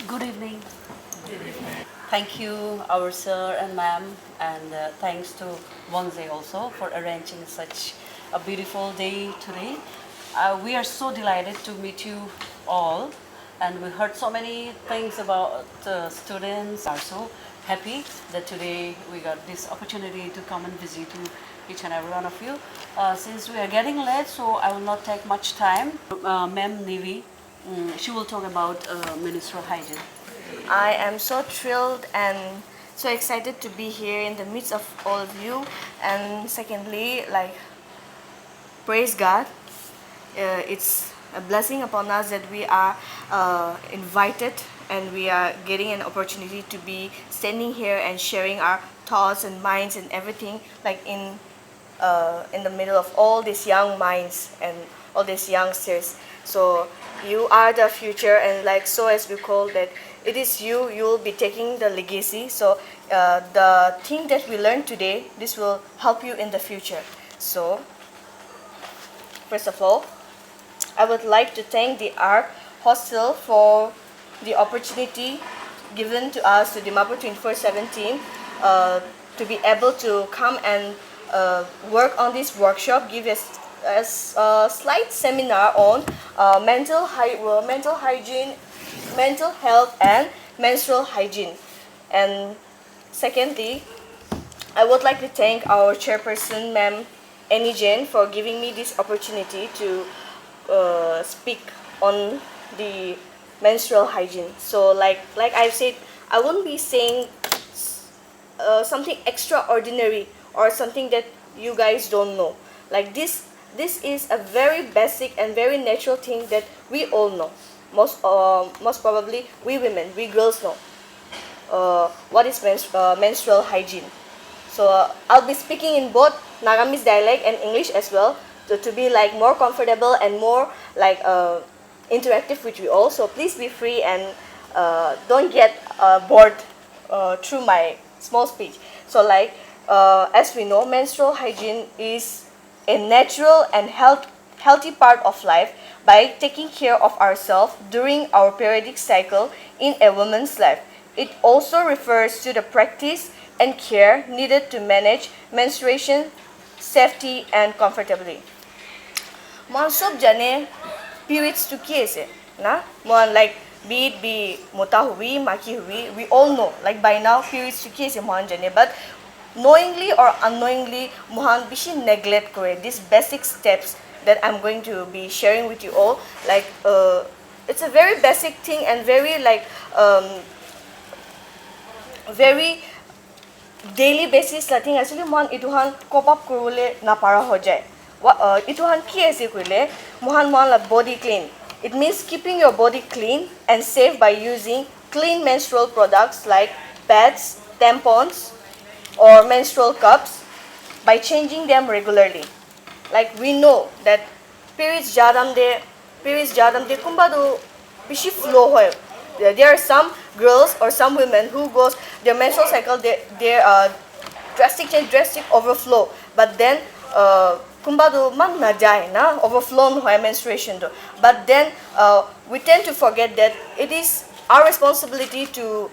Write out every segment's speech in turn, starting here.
Good evening. Thank you, our sir and ma'am, and thanks to Wangze also for arranging such a beautiful day today. We are so delighted to meet you all, and we heard so many things about students. Are so happy that today we got this opportunity to come and visit you, each and every one of you. Since we are getting late, so I will not take much time. Ma'am Nivi, she will talk about menstrual hygiene. I am so thrilled and so excited to be here in the midst of all of you. And secondly, praise God. It's a blessing upon us that we are invited and we are getting an opportunity to be standing here and sharing our thoughts and minds and everything in the middle of all these young minds and all these youngsters. So you are the future, and so as we call that, it is you will be taking the legacy. So the thing that we learned today, this will help you in the future. So first of all, I would like to thank the Ark Hostel for the opportunity given to us to Dimapur 24/17 to be able to come and work on this workshop, give us a slight seminar on mental hygiene, mental health, and menstrual hygiene. And secondly, I would like to thank our chairperson, Ma'am Annie Jain, for giving me this opportunity to speak on the menstrual hygiene. So like I've said, I won't be saying something extraordinary or something that you guys don't know. Like this is a very basic and very natural thing that we all know. Most probably we women, we girls know what is menstrual hygiene. So I'll be speaking in both Nagamese dialect and English as well to be more comfortable and more interactive with you all. So please be free and don't get bored through my small speech. So as we know, menstrual hygiene is a natural and healthy part of life by taking care of ourselves during our periodic cycle in a woman's life. It also refers to the practice and care needed to manage menstruation safety and comfortably. Mon sob jane periods to kese na mon be it be mota hui maki hui, we all know by now periods to kese mon jane, but knowingly or unknowingly mohan bishi neglect kore these basic steps that I'm going to be sharing with you all. It's a very basic thing and very very daily basis la thing actually mohan ituhan cope up kurule na para ho jay. Ituhan ki ase kuile mohan la body clean. It means keeping your body clean and safe by using clean menstrual products like pads, tampons, or menstrual cups by changing them regularly. We know that periods jadam de kumbado bishi flow hoy. There are some girls or some women who goes their menstrual cycle they drastic overflow, but then kumbado man na jai na overflown hoy menstruation do. But then we tend to forget that it is our responsibility to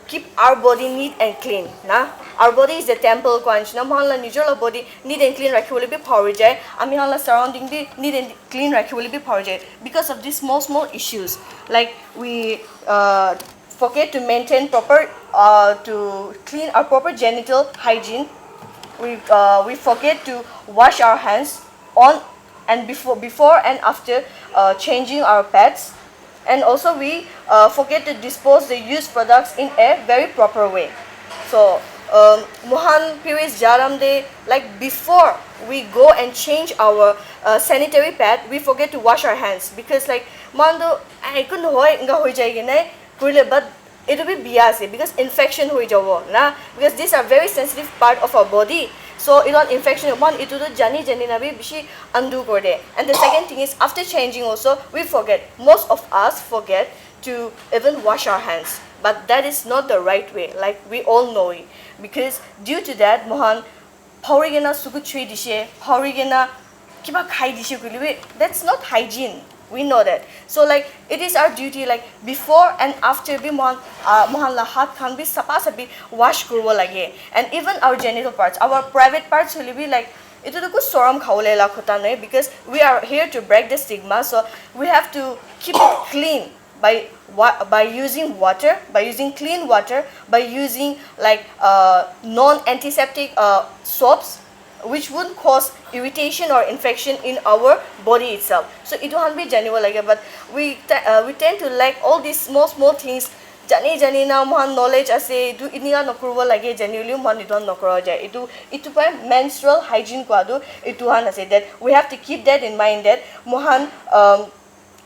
keep our body neat and clean na. Our body is the temple kwanch na mohan la nijor body neat and clean rakhibole bi power jay, ami han la surrounding bi neat and clean rakhibole bi power jay. Because of these small issues, we forget to maintain proper to clean our proper genital hygiene. We forget to wash our hands on and before and after changing our pads, and also we forget to dispose the used products in a very proper way. So mohan periods jaram de before we go and change our sanitary pad, we forget to wash our hands because mando I couldn't hoy nga hoy jay ginay kuile, but it will be biase because infection hoy jawo na, because these are very sensitive part of our body. So it on infection one it to jani na bi bishi undo kore de. And the second thing is after changing also we forget, most of us forget to even wash our hands, but that is not the right way, we all know it, because due to that mohan paurigena suku chui dishe paurigena kiba khai dishe kuile, that's not hygiene. We know that. So like it is our duty like before and after be mohan la hat khan be sapa sabi wash kurbo lage. And even our genital parts, our private parts will be like ito to ko soram khawle la khota nai, because we are here to break the stigma. So we have to keep it clean by using water, by using clean water, by using like non-antiseptic soaps, which wouldn't cause irritation or infection in our body itself. So it won't be genuine like it, but we tend to lack all these small things. Jani na mohan knowledge ase itu inia nokurbo lage genuinely mohan idon nokro jai itu pa menstrual hygiene kwadu itu han ase, that we have to keep that in mind, that mohan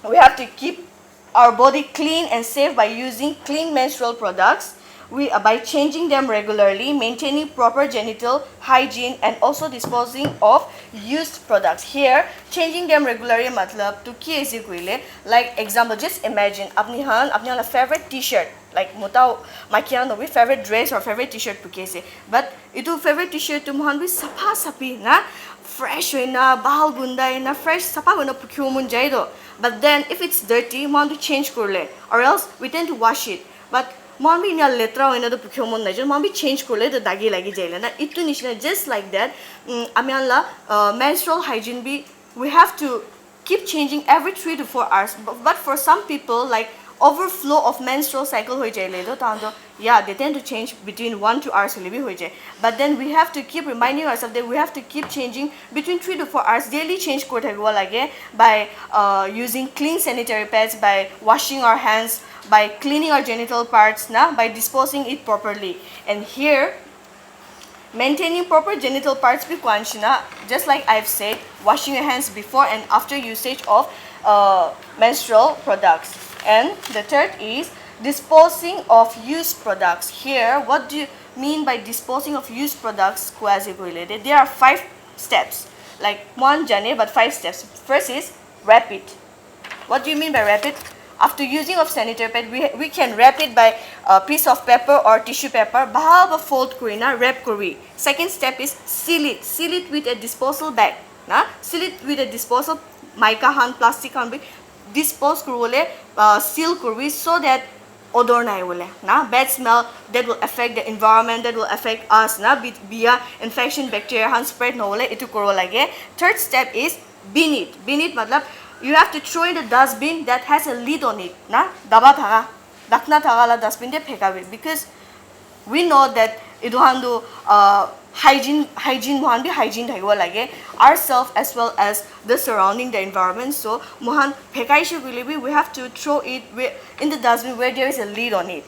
we have to keep our body clean and safe by using clean menstrual products. By changing them regularly, maintaining proper genital hygiene, and also disposing of used products. Here, changing them regularly matlab to ki aise koile, like example, just imagine apni han favorite t-shirt, like mota makian no favorite dress or favorite t-shirt pukaise, but itu favorite t-shirt tu mohan bi sapa sapi na fresh hoina bahal gundai na fresh sapa hoina pukyo mun jai do. But then if it's dirty, mohan to change korle, or else we tend to wash it. But mohan bi ina letra hoina to pukyo mun nai, mohan bi change korle to dagi lagi jaile na. Itu nishna just like that. Amian la menstrual hygiene bi we have to keep changing every 3 to 4 hours. But for some people, like overflow of menstrual cycle hoi jaile do tando, yeah, they tend to change between 1 to 2 hours hole bi hoi jai. But then we have to keep reminding ourselves that we have to keep changing between 3 to 4 hours, daily change kore thakibo lage, by using clean sanitary pads, by washing our hands, by cleaning our genital parts na, by disposing it properly. And here, maintaining proper genital parts bi kwanchina, just like I've said, washing your hands before and after usage of menstrual products. And the third is disposing of used products. Here, what do you mean by disposing of used products? Quasi-related. There are 5 steps, like one jane, but 5 steps. First is wrap it. What do you mean by wrap it? After using of sanitary pad, we can wrap it by a piece of paper or tissue paper. Bahal fold kurina wrap kuri. Second step is seal it. Seal it with a disposal bag. Na? Seal it with a disposal mica han, plastic han, dispose kurule, seal kurwi, so that odor nai wole. Na? Bad smell that will affect the environment, that will affect us. Na? Via infection, bacteria han spread no wole, itu kuro lage. Third step is bin it. Bin it matlab you have to throw in the dustbin that has a lid on it. Na? Daba thaga. Dakna thaga la dustbin de phekawe. Because we know that idu handu hygiene mohan bi hygiene thakibo lage, ourselves as well as the surrounding, the environment. So mohan phekaishe gule bi we have to throw it in the dustbin where there is a lid on it.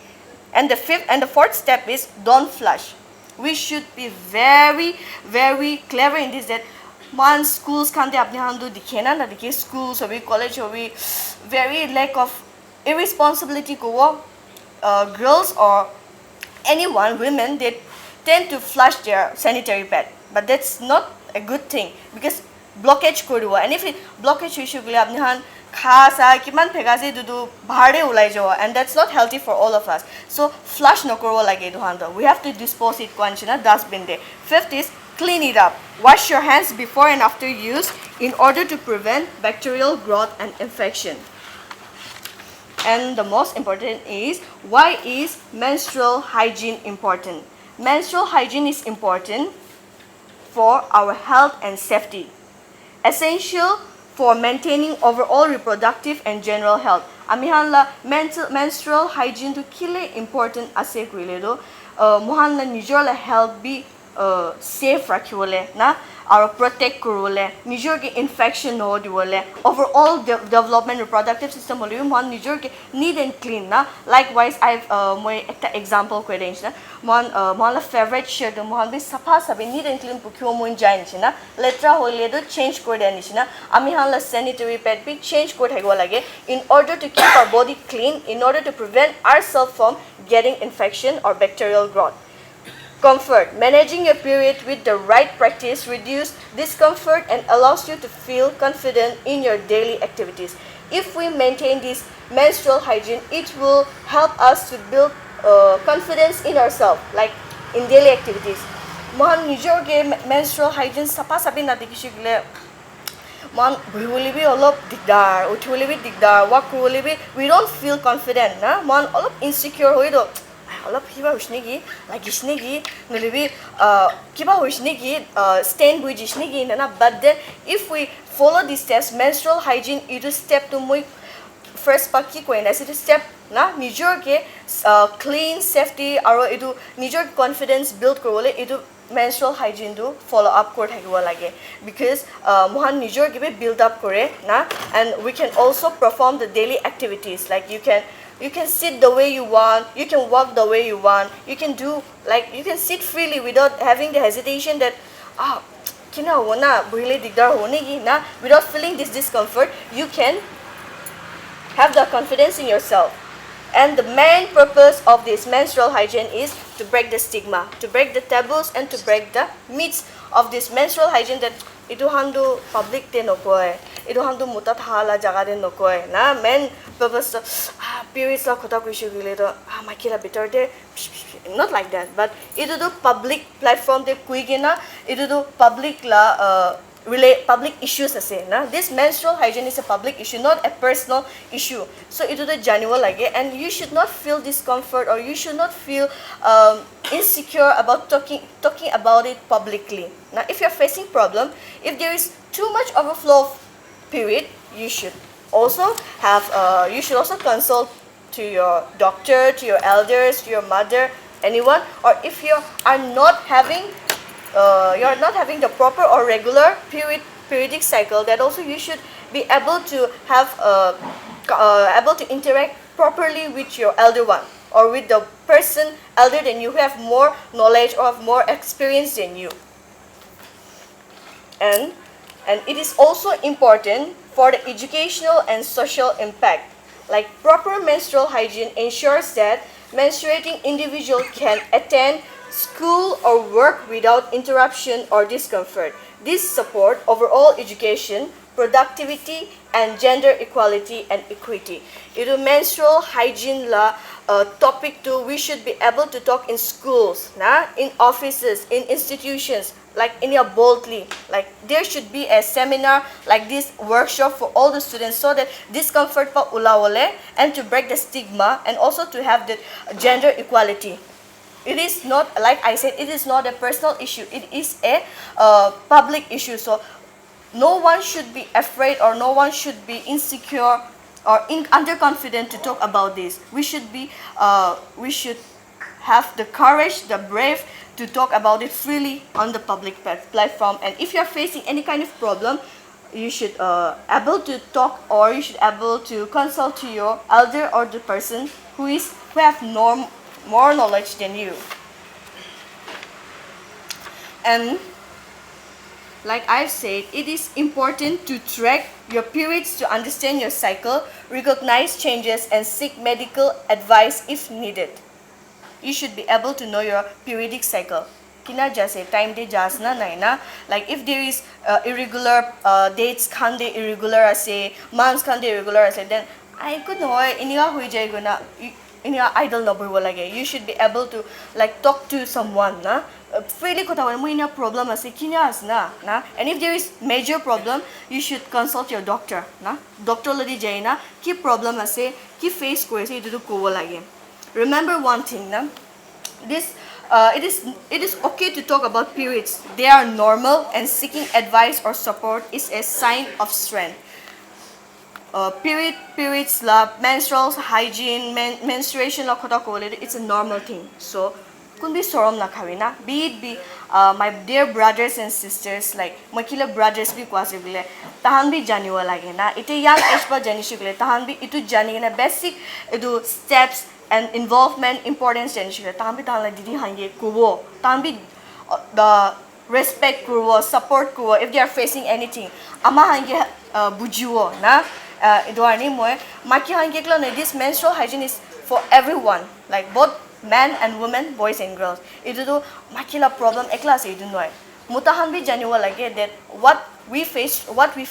And the fifth and the fourth step is don't flush. We should be very clever in this, that one schools kante apne handu dikhena na dikhe, schools or college or very lack of irresponsibility ko girls or anyone, women, they tend to flush their sanitary pad. But that's not a good thing, because blockage koribo. And if it blockage issue gule apni han khasa kiman phegase dudu bahare ulai jawa, and that's not healthy for all of us. So flush no korbo lage du handa. We have to dispose it kwanchina dustbin de. Fifth is clean it up. Wash your hands before and after use in order to prevent bacterial growth and infection. And the most important is, why is menstrual hygiene important? Menstrual hygiene is important for our health and safety, essential for maintaining overall reproductive and general health. Amihan la menstrual hygiene to kile important ase kuile do mohan la nijor la health bi safe rakhibole na, or protect kurole, nijor ke infection no diwole, overall development reproductive system hole mohan nijor ke neat and clean na. Likewise, I've moi ekta example ko range na mohan la favorite shirt mohan bi safa sabi neat and clean pukyo mun jain china, letra hole do change kore ani china. Ami han la sanitary pad bi change kore thakibo lage in order to keep our body clean, in order to prevent ourselves from getting infection or bacterial growth. Comfort. Managing your period with the right practice reduces discomfort and allows you to feel confident in your daily activities. If we maintain this menstrual hygiene, it will help us to build confidence in ourselves, like in daily activities. Mohan nijor ke menstrual hygiene sapa sabi na dikishi gule man bhuli bi olop digdar uthuli bi digdar walk kuruli bi we don't feel confident na man olop insecure hoi do olop kiba hoisne ki lagisne ki nolibi kiba hoisne ki stand bujisne ki na but then if we follow these steps menstrual hygiene it is step to moi first part ki koina is step na nijor ke clean safety aro edu nijor confidence build korole edu menstrual hygiene do follow up kor thakibo lage because mohan nijor gibe build up kore na and we can also perform the daily activities like you can sit the way you want, you can walk the way you want, you can do like you can sit freely without having the hesitation that kina hona buhile digdar hone gi na without feeling this discomfort you can have the confidence in yourself. And the main purpose of this menstrual hygiene is to break the stigma, to break the taboos, and to break the myths of this menstrual hygiene that itu handu public te nokoi, itu handu mutat hala jaga de nokoi. Na main purpose periods la khota kuishu gile to makila bitor de not like that, but itu do public platform de kuigena, itu do public la public issues ase na this menstrual hygiene is a public issue not a personal issue so it is genuine like and you should not feel discomfort or you should not feel insecure about talking about it publicly. Now if you're facing problem, if there is too much overflow of period, you should also have you should also consult to your doctor, to your elders, to your mother, anyone, or if you are not having you're not having the proper or regular periodic cycle, that also you should be able to have able to interact properly with your elder one or with the person elder than you who have more knowledge or have more experience than you. And it is also important for the educational and social impact. Like proper menstrual hygiene ensures that menstruating individual can attend school or work without interruption or discomfort. This support overall education, productivity, and gender equality and equity. Itu menstrual hygiene la topic too we should be able to talk in schools, na, in offices, in institutions, like in your boldly. Like there should be a seminar like this workshop for all the students so that discomfort pa ulawole and to break the stigma and also to have the gender equality. It is not, like I said, it is not a personal issue. It is a public issue. So no one should be afraid or no one should be insecure or underconfident to talk about this. We should have the courage, the brave to talk about it freely on the public platform. And if you're facing any kind of problem, you should able to talk or you should able to consult to your elder or the person who have more knowledge than you. And like I've said, it is important to track your periods to understand your cycle, recognize changes, and seek medical advice if needed. You should be able to know your periodic cycle. Kina jase time de jasna naina. Like if there is irregular dates, kan de irregular ase, months kan de irregular ase, then I could know iniga hui jai guna. In your idol number you should be able to like talk to someone na freely kota mo ina problem ase kinya asna na and if there is major problem you should consult your doctor na doctor ladi jaina ki problem ase ki face ko ase itu ko lage. Remember one thing na this it is okay to talk about periods. They are normal and seeking advice or support is a sign of strength. Periods la menstrual hygiene menstruation la khota ko it's a normal thing. So kun bi sorom na khavina be my dear brothers and sisters, like makila brothers bi kwasibile tahan bi janiwa lage na ite young age pa jani shikle tahan bi itu jani na basic edu steps and involvement importance jani shikle tahan bi tahan la didi hange kubo tahan bi the respect kubo support kubo if they are facing anything ama hange bujuo na this menstrual hygiene is for everyone, like both men and women, boys and girls. Itu tu makila problem ekla se itu noy. Mutahan bi janiwa lage that what we face, what we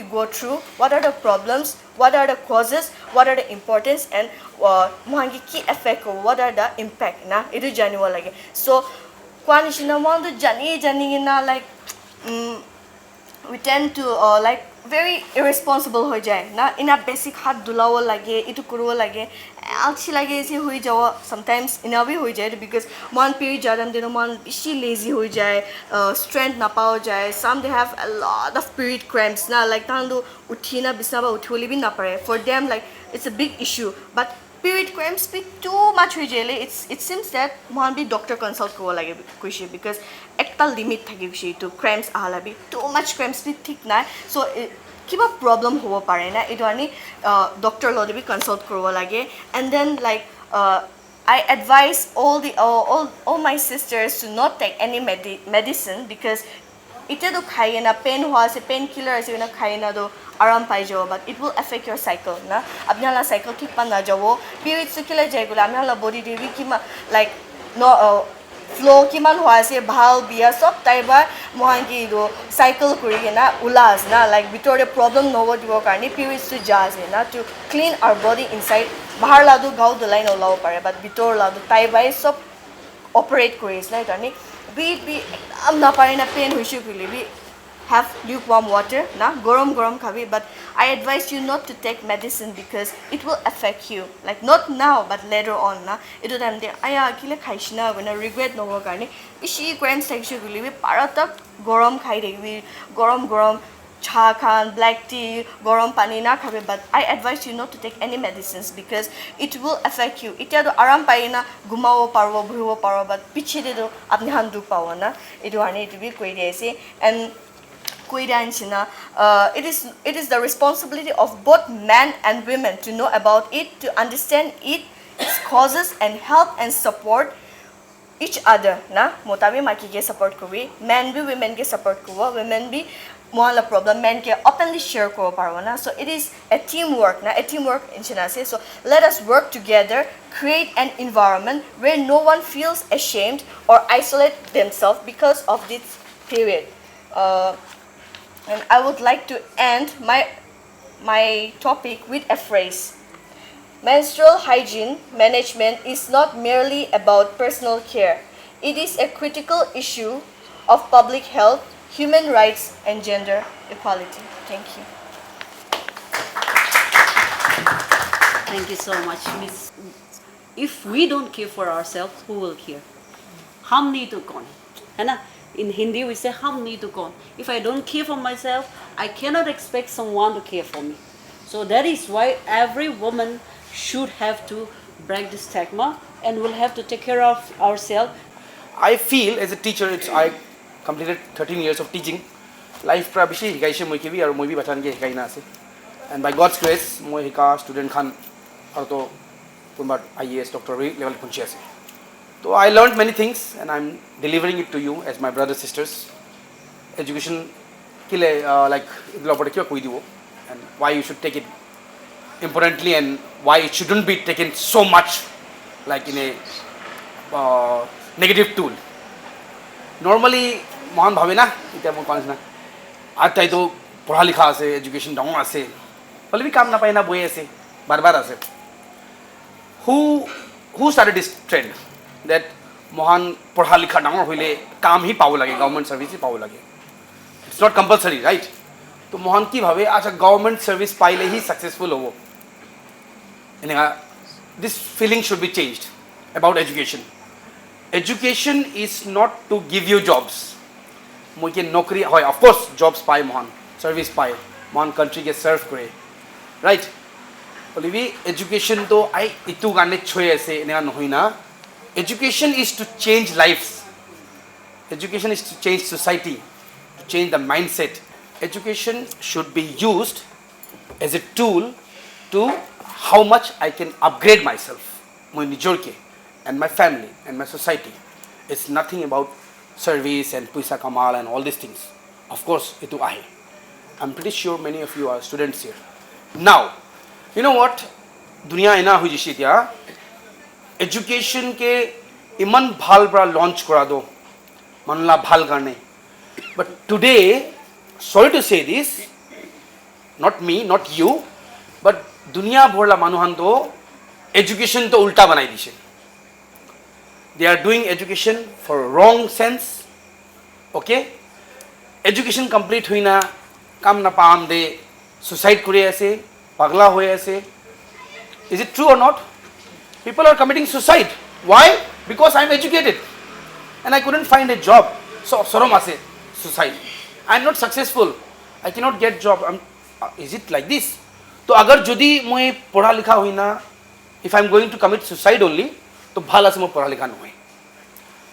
go through, what are the problems, what are the causes, what are the importance, and muhangi ki effect, what are the impact na itu janiwa lage. So kwanishina wandu jani na like we tend to like very irresponsible ho jai na ina basic hat dulawo lage itu kurwo lage alchi lage je hui jaw sometimes ina bhi hoi jai because mon period jadam dino mon bishi lazy hoi jai strength na pao jai some they have a lot of period cramps na like tandu uthina bisaba utholi bi na pare for them like it's a big issue but period cramps be too much hoi jai it seems that mon bi doctor consult ko lage kushi because ekta limit thaki kushi to cramps ahala bi too much cramps bi thik na so kiba problem hobo pare na etu ani doctor lo bi consult korbo lage and then like I advise all my sisters to not take any medicine because ite to khai na pain ho ase pain killer ase na khai na do aram pai jabo but it will affect your cycle na apna la cycle thik pa na jabo period se kila jai gula apna la body de bi kima like no flow kiman ho ase bhal bia sob taiba mohangi do cycle kuri na ulas na like bitor problem no wo dibo karni periods to jazz na to clean our body inside bahar la do gau do line olaw pare but bitor la do taiba sob operate kuri is na karni be am na pare na pain hoishu kuli bi have lukewarm water na gorom khabi but I advise you not to take medicine because it will affect you like not now but later on na etu time de aya kile khaishina gona regret no ho karni ishi cramps section guli bi parata gorom khai debi gorom cha khan black tea gorom pani na khabe but I advise you not to take any medicines because it will affect you itia do aram paina gumao parbo bhuo parbo but piche de do apni han du pawo na etu ani etu bi koi diase and it is the responsibility of both men and women to know about it, to understand its causes and help and support each other. Na motabi maki ke support kubi, men be women ke support kuwa, women be moala problem men ke openly share ko parwana. So it is a teamwork, na a teamwork in Chinase. So let us work together, create an environment where no one feels ashamed or isolate themselves because of this period. And I would like to end my topic with a phrase. Menstrual hygiene management is not merely about personal care. It is a critical issue of public health, human rights, and gender equality. Thank you. Thank you so much, Miss. If we don't care for ourselves, who will care? Hum nahi to kaun, hai na? In Hindi we say hum nahi to kaun. If I don't care for myself, I cannot expect someone to care for me. So that is why every woman should have to break the stigma and will have to take care of ourselves. I feel as a teacher, I completed 13 years of teaching. Life pra bishi hikaise moi ke bi aru moi bi batan ke hikai na ase. And by God's grace, moi hika student khan aru to kunba IAS doctor level punchi ase. So I learned many things and I'm delivering it to you as my brothers sisters. Education kile like and why you should take it importantly and why it shouldn't be taken so much like in a negative tool. Normally mohan bhabe na ita mo kon na atai to पढ़ा लिखा ase education down ase bole bi kam na pai na boy ase barbar ase. Who started this trend that mohan पढ़ा लिखा down hoile काम ही पाओ लगे government service ही पाओ लगे. It's not compulsory, right? तो मोहन की भावे अच्छा गवर्नमेंट सर्विस पाइले ही सक्सेसफुल हो वो. This feeling should be changed about education. Education is not to give you jobs. मुझे नौकरी होय of course jobs पाए मोहन सर्विस पाए मोहन country के serve करे, right? बोली भी education तो आई इतु गाने छोए ऐसे इन्हें नहीं ना. Education is to change lives. Education is to change society, to change the mindset. Education should be used as a tool to how much I can upgrade myself, my nijorke, and my family and my society. It's nothing about service and puisa kamal and all these things. Of course, itu ahe. I'm pretty sure many of you are students here. Now, you know what? Dunia ina hui jishi tia. Education ke iman bhal bra launch kora do. Manla bhal karne. But today, sorry to say this, not me, not you, but dunia bhorla manuhan to education to ulta banai dishe. They are doing education for wrong sense. Okay? Education complete huina কাম নাপাম দে suicide কৰি আছে পাগলা হৈ আছে is it true or not people are committing suicide why because I am educated and I couldn't find a job so sorom ase suicide I am not successful I cannot get job is it like this to agar jodi moi podha likha hoina if I am going to commit suicide only to bhal ase moi podha likha nohoi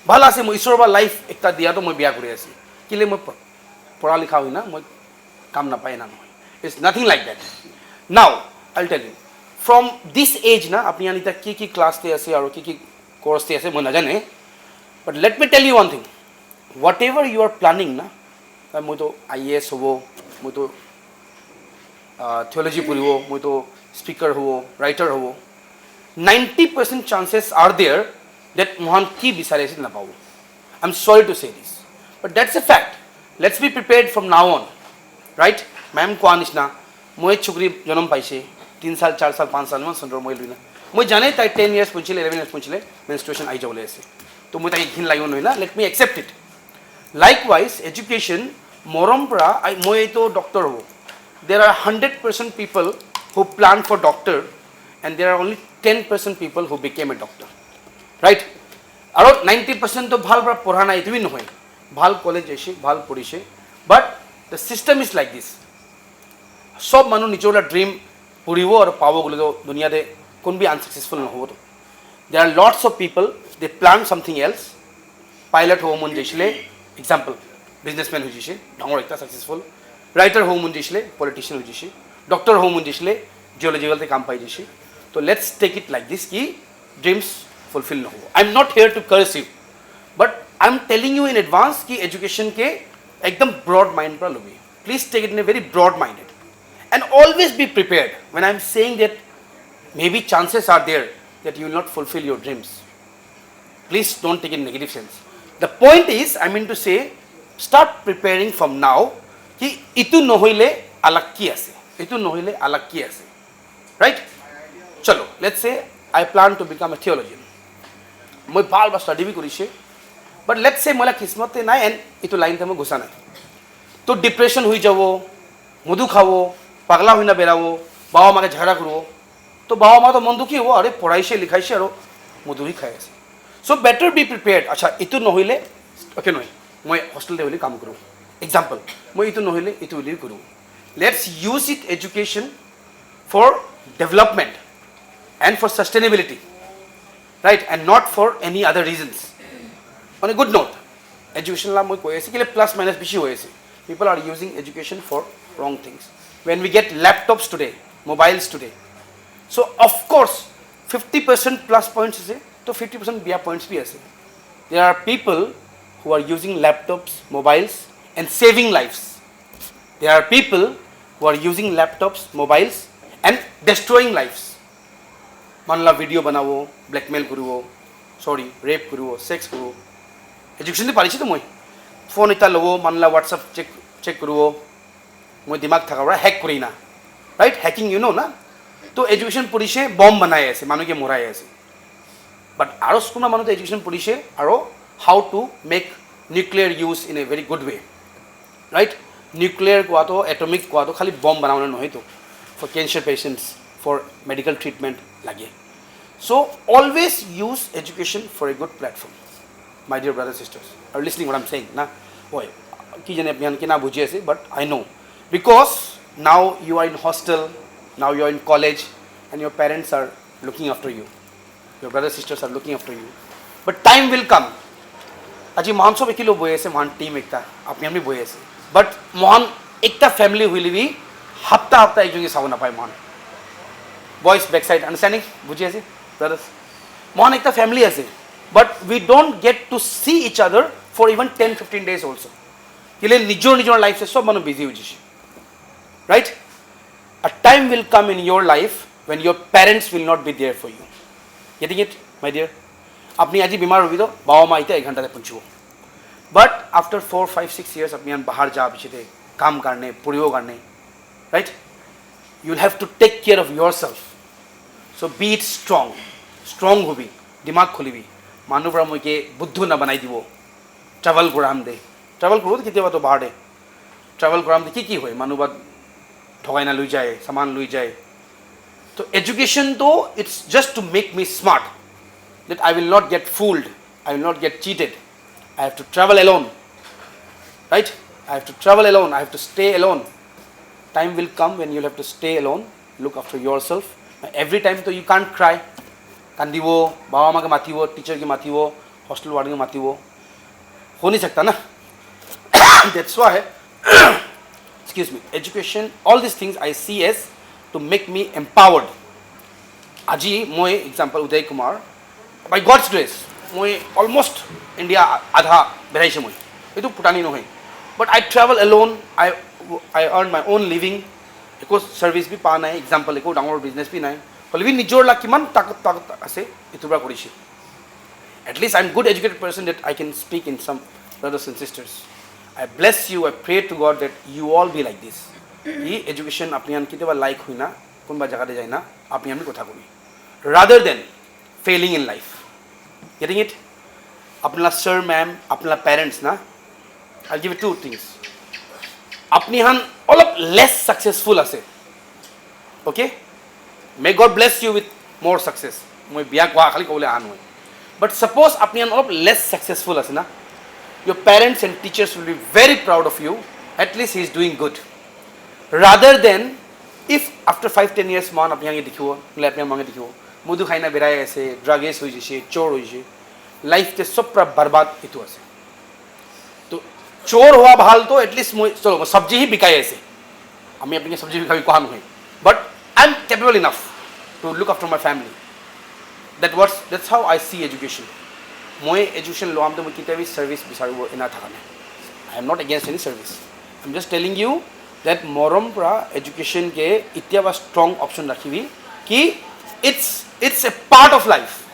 bhal ase moi ishor ba life ekta dia to moi biya kori ase kile moi podha likha hoina moi kam na pai na nohoi it's nothing like that now I'll tell you from this age na apni anita ki class te ase aro ki course te ase moi na jane but let me tell you one thing whatever you are planning na moi to IAS hobo moi to theology puribo moi to speaker hobo writer hobo 90% chances are there that mohan ki bisare ase na pao I'm sorry to say this but that's a fact let's be prepared from now on right ma'am ko anishna moi chukri janam paise 3 साल 4 साल 5 साल में सुंदर moi luina moi jane tai 10 years punchile 11 years punchile menstruation ai jawle ase to moi tai ghin lagyo noina let me accept it likewise education morom pra moi to doctor ho there are 100% people who plan for doctor and there are only 10% people who became a doctor right aro 90% to bhal pra porha na itui nohoi bhal college ase bhal porise but the system is like this sob manu nijola dream puribo aru pabo gole to duniya de kon bhi unsuccessful na hobo there are lots of people they plan something else pilot ho mon jeshile example businessman ho jise dangor ekta successful writer ho mon jeshile politician ho jise doctor ho mon jeshile geological te kam pai jise so let's take it like this ki dreams fulfill na ho I'm not here to curse you but I'm telling you in advance ki education ke ekdam broad mind pra logi please take it in a very broad minded and always be prepared when I'm saying that maybe chances are there that you will not fulfill your dreams please don't take it in negative sense the point is I mean to say start preparing from now ki itu nohile alag ki ase itu nohile alag ki ase right chalo let's say I plan to become a theologian moi bhal ba study bi korise but let's say mola kismat nai and itu line te moi gusa nai to depression hui jabo মধু খাবো পাগলা হইনা বেরাবো বাবা মাকে ঝগড়া করবো তো বাবা মা তো মন দুঃখী হবো আরে পড়াইছে লিখাইছে আর মধুই খাই আছে সো বেটার বি প্রিপেয়ার্ড আচ্ছা ইটো নহইলে ওকে নয় মই হস্টেলতে হলে কাম করো এক্সাম্পল মই ইটো নহইলে ইটো হলে করো let's use it education for development and for sustainability right and not for any other reasons on a good note education la moi koi ase kile plus minus bishi hoye ase people are using education for wrong things when we get laptops today mobiles today so of course 50% plus points ase to 50% bia points bhi ase there are people who are using laptops mobiles and saving lives there are people who are using laptops mobiles and destroying lives manla video banavo blackmail karibo sorry rape karibo sex karibo education de parichi to moi phone eta lobo manla whatsapp check karibo moi dimag thakara hack korina right hacking you know na to education police bomb banaye ase manu ke morai ase but aro skuna manu to education police aro how to make nuclear use in a very good way right nuclear ko ato atomic ko ato khali bomb banauna nohoi to for cancer patients for medical treatment lage so always use education for a good platform my dear brothers sisters are listening what I'm saying na oi ki jane apni ke na bujhi ase but I know because now you are in hostel now you are in college and your parents are looking after you your brothers sisters are looking after you but time will come aji manso bekilo boye ase man team ekta apni amni boye ase but mohan ekta family huile bi hafta ekjon ke sauna pai mohan boys backside understanding bujhi ase brothers mohan ekta family ase but we don't get to see each other for even 10-15 days also kile nijor life se sob manu busy hoji right a time will come in your life when your parents will not be there for you getting it my dear apni aji bimar hobi to baba ma ite 1 ghanta te punchibo but after 4 5 6 years apni an bahar ja bichite काम करने पुरियो करने right you will have to take care of yourself so be it strong hobby दिमाग खोलिबी मानुबरा मके बुद्धु ना बनाई दिबो travel कराम दे travel करो तो कितेबा तो बाहर ট্ৰেভেল কৰাম কি হয় মানুহ বাদ ঠগাই না লৈ যায় সামান লৈ যায় তো এডুকেশ্যন তো it's just to make me smart that I will not get fooled, I will not get cheated. I have to travel alone, right? I have to travel alone, I have to stay alone. Time will come when you'll have to stay alone, look after yourself. Every time so you can't cry. Kandibo, baba ma ke matibo, teacher ke matibo, hostel warden ke matibo. Ho nahi sakta na. That's why, excuse me, education, all these things I see as to make me empowered. Aji, moi example Uday Kumar, by God's grace, moi almost India adha beraise moi. Itu putani no hai. But I travel alone. I earn my own living. Eko service bhi pa nai. Example eko dangor business bhi nai. Hole bhi nijor la kiman tak ase itu bra korishi. At least I'm good educated person that I can speak in some brothers and sisters. I bless you. I pray to God that you all be like this. Ye education apni an kite ba like hui na. Kunba jaga de jai na. Apni an bhi kotha kori. Rather than failing in life. Getting it? Apna sir, ma'am, apna parents na. I'll give you two things. Apni han all of less successful ase. Okay? May God bless you with more success. Moi biya kwa khali kole an hoy. But suppose apni han all of less successful ase na. Your parents and teachers will be very proud of you. At least he is doing good. Rather than if after 5-10 years man apni hange dikhibo, le apni hange dikhibo. मुदु खाइना बेराय ऐसे ड्रगेस हो जैसे चोर हो जैसे life ते सब पर बर्बाद इतु ऐसे तो चोर हुआ भाल तो एटलीस्ट चलो सब्जी ही बिकाए ऐसे हमें अपनी सब्जी बिकाई कौन हुई but I am capable enough to look after my family that's how I see education moi education lo am to moi kitabi service bisaribo ina thakane I am not against any service I am just telling you that morom pra education ke itya ba strong option rakhibi ki it's a part of life.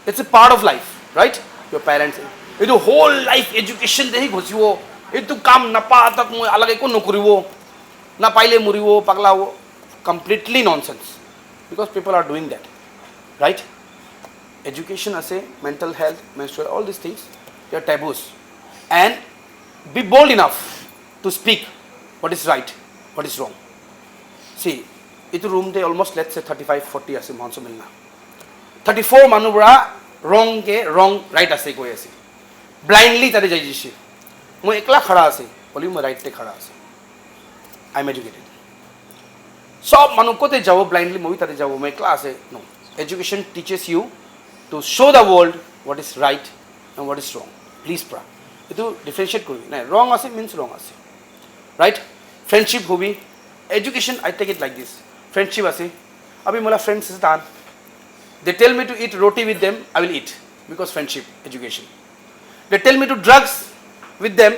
It's a part of life, right? Your parents. It whole life education dehi ghosibo. It kam na pa tak moi alag eko nokuribo. Na paile muribo paglawo. Completely nonsense. Because people are doing that. Right? Education ase mental health, menstrual, all these things, they are taboos. And be bold enough to speak what is right, what is wrong. See, itu room te almost let's say 35-40 ase monso milna 34 manubra wrong ke wrong right ase koi ase blindly tare jai jishi moi ekla khara ase boli moi right te khara ase I am educated sob manu kote jabo blindly moi tare jabo moi ekla ase no education teaches you to show the world what is right and what is wrong please pra itu differentiate kori na wrong ase means wrong ase right friendship hobi education I take it like this friendship ase abhi mola friends ase tan they tell me to eat roti with them I will eat because friendship education they tell me to drugs with them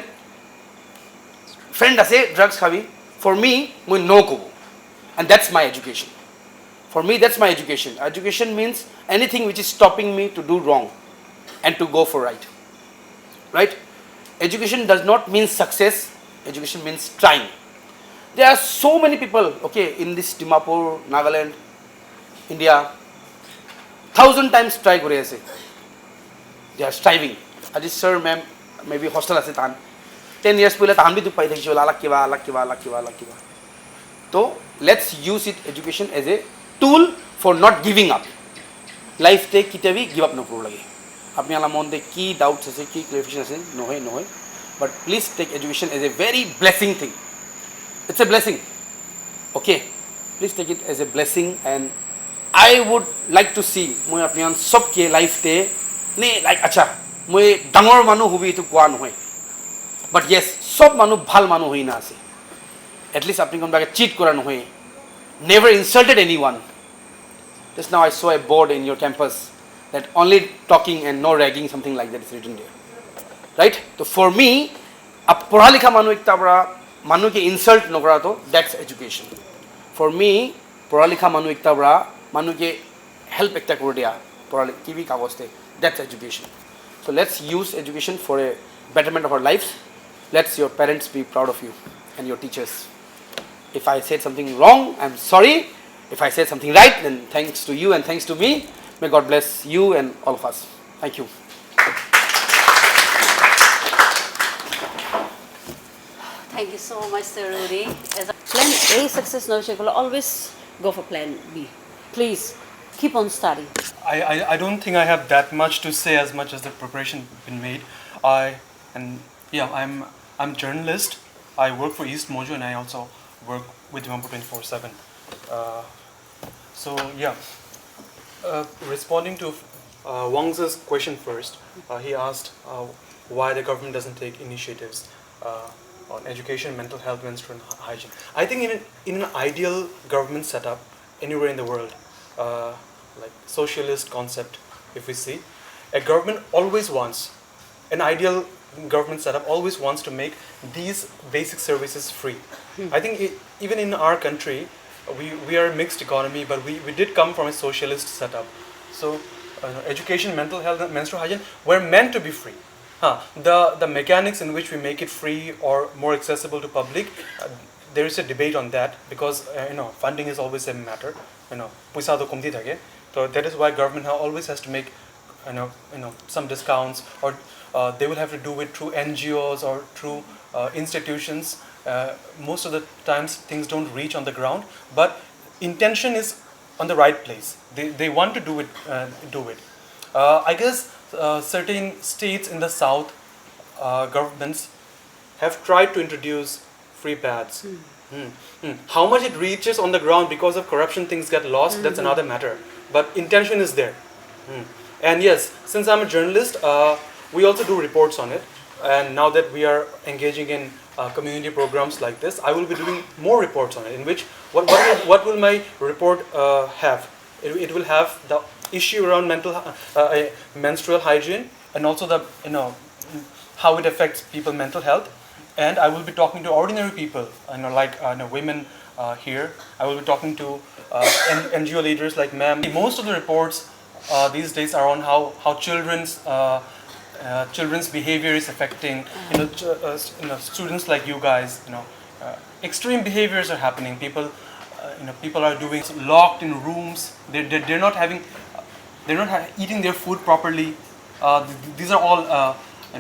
friend ase drugs khabi for me moi no ko and that's my education for me that's my education means anything which is stopping me to do wrong and to go for right education does not mean success education means trying there are so many people okay in this Dimapur Nagaland India 1000 times try kore ase they are striving aji sir ma'am maybe hostel ase tan 10 years pole tan bhi du pai thakisho alak kiba so let's use it education as a tool for not giving up life te kitabi give up no koro lage apni ala mon de ki doubts ase ki clarification ase no hoy but please take education as a very blessing thing it's a blessing okay please take it as a blessing and I would like to see moi apni an sob ke life te ne like acha moi dangor manu hobi to kwa no hoy but yes sob manu bhal manu hoi na ase at least apni kon bage cheat kora no hoy never insulted anyone just now I saw a board in your campus that only talking and no ragging something like that is written there right so for me ab पढ़ा लिखा manu ekta bra manu ke insult no kora to that's education for me पढ़ा लिखा manu ekta bra manu ke help ekta kor dia पढ़ा ki bhi kagos te that's education so let's use education for a betterment of our lives let's your parents be proud of you and your teachers if I said something wrong I'm sorry if I said something right then thanks to you and thanks to me may God bless you and all of us thank you Thank you so much, Sir Rudy. As a plan A success no check, always go for plan B. Please keep on studying. I don't think I have that much to say as much as the preparation been made. I'm journalist. I work for East Mojo and I also work with Dimapur 24/7. Uh, so yeah, responding to Wang's question first, he asked why the government doesn't take initiatives on education, mental health, menstrual hygiene. I think in an ideal government setup anywhere in the world, like socialist concept, if we see, a government always wants, an ideal government setup always wants to make these basic services free. I think even in our country, we are a mixed economy, but we did come from a socialist setup. So education, mental health, and menstrual hygiene were meant to be free. The mechanics in which we make it free or more accessible to public, there is a debate on that because funding is always a matter. Puisa to komti thake. So that is why government always has to make some discounts, or they will have to do it through NGOs or through institutions. Most of the times things don't reach on the ground, but intention is on the right place. They want to do it. I guess certain states in the south governments have tried to introduce free pads. How much it reaches on the ground because of corruption, things get lost. That's another matter. But intention is there. And yes, since I'm a journalist, we also do reports on it. And now that we are engaging in community programs like this, I will be doing more reports on it. In which what will my report have? It will have the issue around menstrual hygiene, and also the how it affects people's mental health. And I will be talking to ordinary people, like women here. I will be talking to NGO leaders like ma'am. Most of the reports these days are on how children's behavior is affecting students like you guys. Extreme behaviors are happening. People are doing locked in rooms. They're not eating their food properly. These are all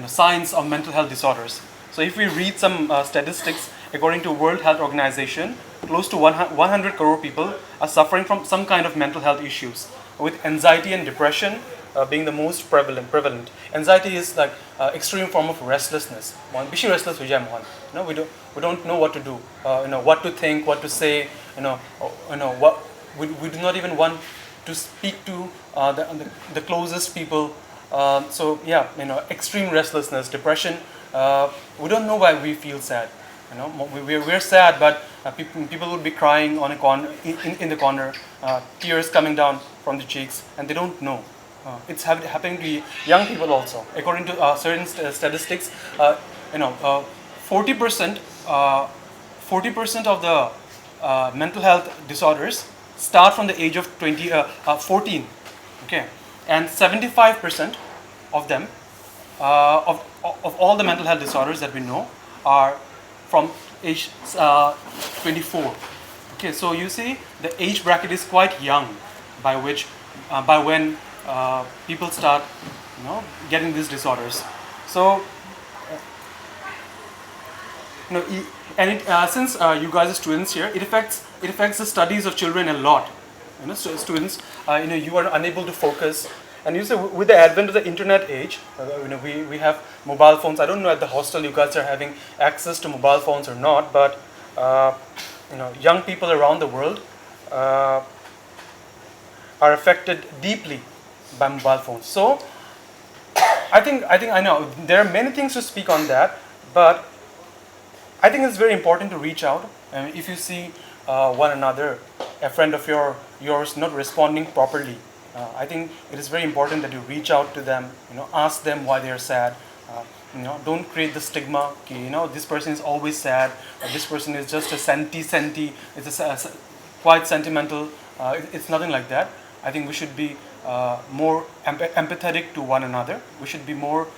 signs of mental health disorders. So if we read some statistics, according to World Health Organization, close to 100 crore people are suffering from some kind of mental health issues, with anxiety and depression being the most prevalent. Anxiety is like extreme form of restlessness. Bishi restless we don't know what to do, what to think, what to say, what we do not even want to speak to the closest people. So yeah, extreme restlessness, depression. We don't know why we feel sad. We're sad, but people would be crying on a corner, in the corner, tears coming down from the cheeks, and they don't know. It's happening to young people also. According to certain statistics, 40% of the mental health disorders start from the age of 14. Okay, and 75% of them, of all the mental health disorders that we know, are from age 24. Okay, so you see the age bracket is quite young, by when people start, getting these disorders. So, since you guys are students here, it affects the studies of children a lot. Students, you are unable to focus. And you say with the advent of the internet age, we have mobile phones. I don't know at the hostel you guys are having access to mobile phones or not, but young people around the world are affected deeply by mobile phones. So I think I know there are many things to speak on that, but I think it's very important to reach out. If you see one another, a friend of yours not responding properly, I think it is very important that you reach out to them, ask them why they are sad. Don't create the stigma, this person is always sad, this person is just a senti, it's quite sentimental. It's nothing like that. I think we should be more empathetic to one another. We should be more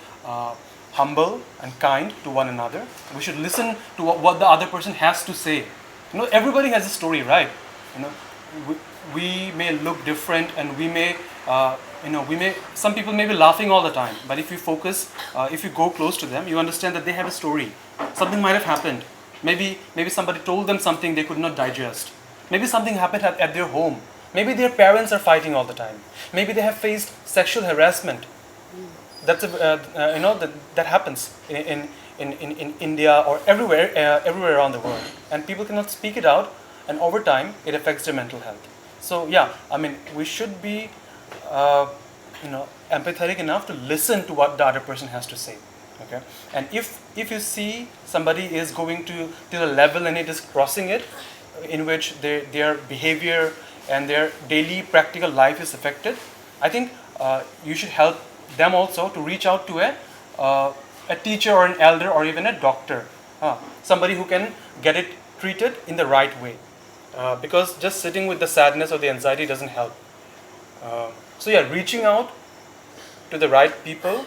humble and kind to one another. We should listen to what the other person has to say. Everybody has a story, right? We may look different, and some people may be laughing all the time, but if you focus, if you go close to them, you understand that they have a story. Something might have happened, Maybe somebody told them something they could not digest. Maybe something happened at their home. Maybe their parents are fighting all the time. Maybe they have faced sexual harassment. That's that happens in India or everywhere around the world, and people cannot speak it out, and over time it affects their mental health. So yeah, I mean, we should be empathetic enough to listen to what the other person has to say. Okay, and if you see somebody is going to a level and it is crossing it, in which their behavior and their daily practical life is affected, I think you should help them also to reach out to a teacher or an elder or even a doctor, somebody who can get it treated in the right way, because just sitting with the sadness or the anxiety doesn't help. So yeah, reaching out to the right people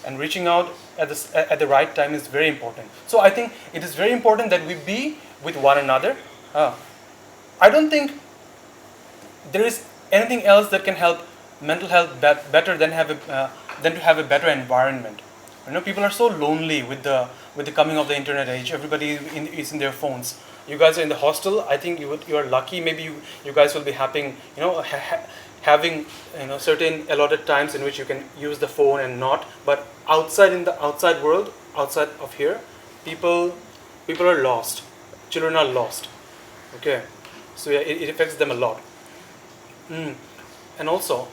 and reaching out at the right time is very important. So I think it is very important that we be with one another. I don't think there is anything else that can help mental health better than to have a better environment. People are so lonely with the coming of the internet age. Everybody is in their phones. You guys are in the hostel. I think you are lucky. Maybe you guys will be having having certain allotted times in which you can use the phone and not. But in the outside world, outside of here, people are lost. Children are lost. Okay, so yeah, it affects them a lot. And also,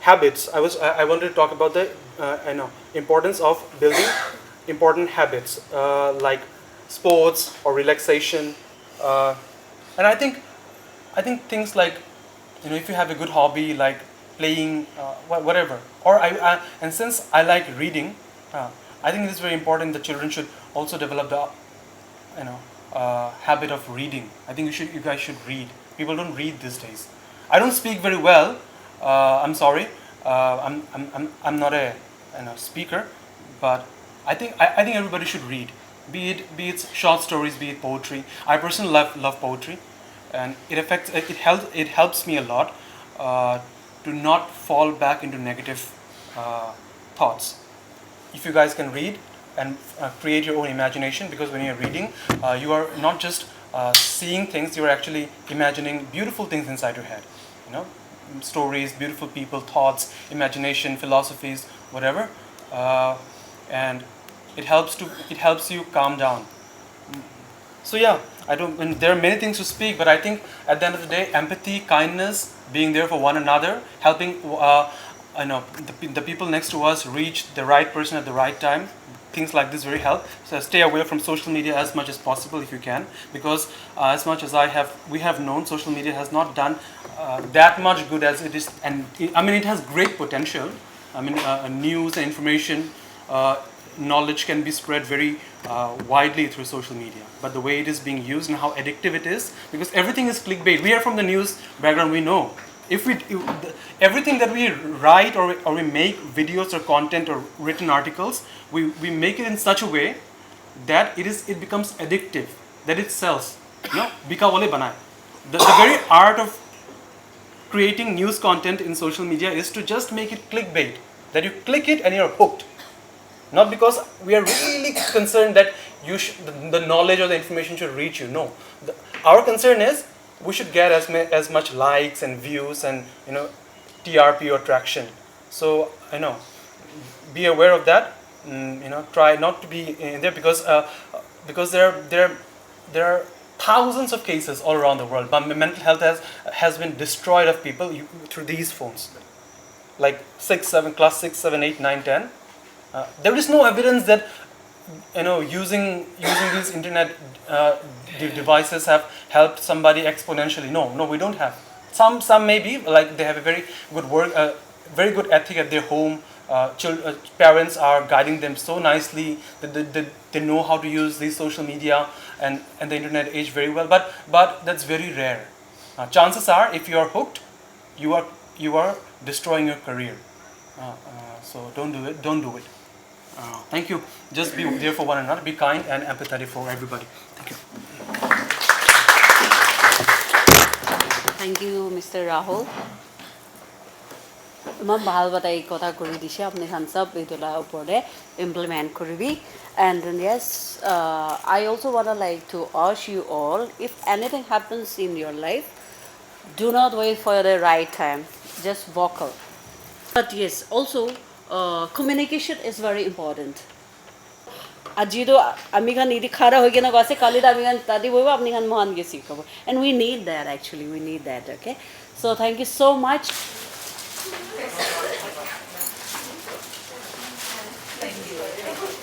habits. I wanted to talk about the importance of building important habits like sports or relaxation, and I think things like if you have a good hobby like playing whatever, or and since I like reading, I think it is very important that children should also develop the habit of reading. I think you guys should read. People don't read these days. I don't speak very well. I'm sorry. I'm not a speaker, but I think everybody should read. Be it short stories, be it poetry. I personally love poetry, and it helps me a lot to not fall back into negative thoughts. If you guys can read and create your own imagination, because when you're reading, you are not just seeing things, you are actually imagining beautiful things inside your head. Stories, beautiful people, thoughts, imagination, philosophies, whatever, and it helps you calm down. So yeah, there are many things to speak, but I think at the end of the day, empathy, kindness, being there for one another, helping the people next to us reach the right person at the right time, things like this really help. So stay away from social media as much as possible if you can, because as much as we have known, social media has not done that much good as it is, and it has great potential. News and information, knowledge can be spread very widely through social media, but the way it is being used and how addictive it is, because everything is clickbait. We are from the news background, we know. Everything that we write or we make videos or content or written articles, we make it in such a way that it becomes addictive, that it sells. Bika wale banaye. The very art of creating news content in social media is to just make it clickbait, that you click it and you're hooked. Not because we are really concerned that the knowledge or the information should reach you. No, our concern is we should get as much likes and views and TRP or traction. So be aware of that. Try not to be in there, because there are thousands of cases all around the world. But mental health has been destroyed of people through these phones, like class 6, 7, 8, 9, 10. There is no evidence that using these internet devices have helped somebody exponentially. No, we don't have. Some maybe, like they have a very good ethic at their home. Parents are guiding them so nicely that they know how to use these social media and the internet age very well. But that's very rare. Chances are, if you are hooked, you are destroying your career. So don't do it. Thank you. Just be there for one another. Be kind and empathetic for everybody. Thank you. Thank you, Mr. Rahul. ইমান ভাল এটা এই কথা কৰি দিছে আপুনি খান সব এইটোলা ওপৰতে implement কৰিবি and then yes I also want to like to urge you all if anything happens in your life do not wait for the right time just walk out but yes also communication is very important আজি তো আমি খান ইদি খাৰা হৈ কেনে কৈছে কালি আমি খান তাদি বইব আপনি খান মহান গেছি কব and we need that actually we need that okay so thank you so much Thank you.